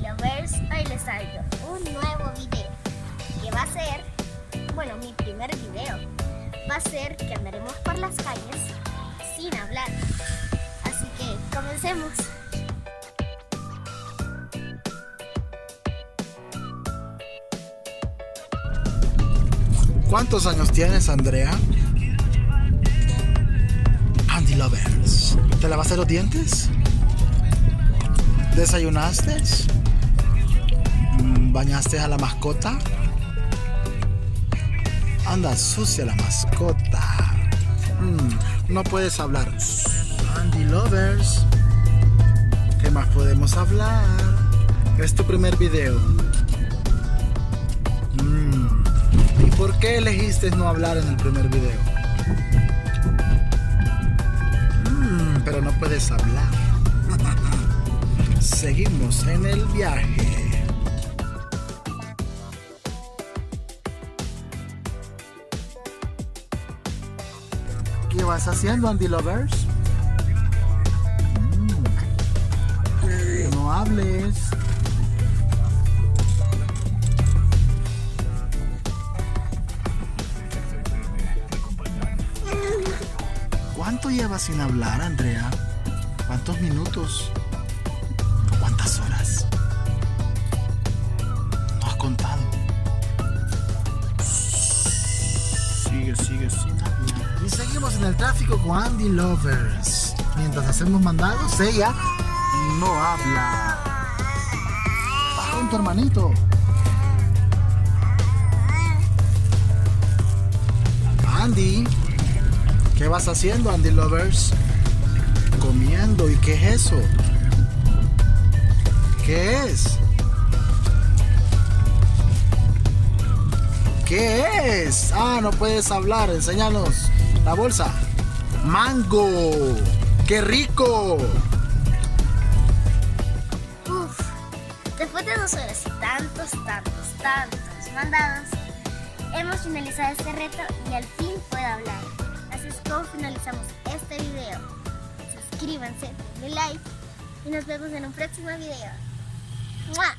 Lovers, hoy les traigo un nuevo video que va a ser, bueno, mi primer video. Va a ser que andaremos por las calles sin hablar. Así que comencemos. ¿Cuántos años tienes, Andrea? Andy Lovers. ¿Te lavaste los dientes? ¿Desayunaste? ¿Bañaste a la mascota? Anda sucia la mascota. No puedes hablar. Andy Lovers. ¿Qué más podemos hablar? Es tu primer video. ¿Y por qué elegiste no hablar en el primer video? Pero no puedes hablar. Seguimos en el viaje. ¿Qué vas haciendo, Andy Lovers? No hables. ¿Cuánto llevas sin hablar, Andrea? ¿Cuántos minutos? ¿Cuántas horas? ¿No has contado? Sigue sin hablar. Y seguimos en el tráfico con Andy Lovers. Mientras hacemos mandados, ella no habla. Baja con tu hermanito. Andy, ¿qué vas haciendo, Andy Lovers? Comiendo. ¿Y qué es eso? ¿Qué es? ¿Qué es? No puedes hablar. Enséñanos la bolsa. ¡Mango! ¡Qué rico! Después de 2 horas y tantos mandados, hemos finalizado este reto y al fin puedo hablar. Así es como finalizamos este video. Suscríbanse, denle like y nos vemos en un próximo video. ¡Mua!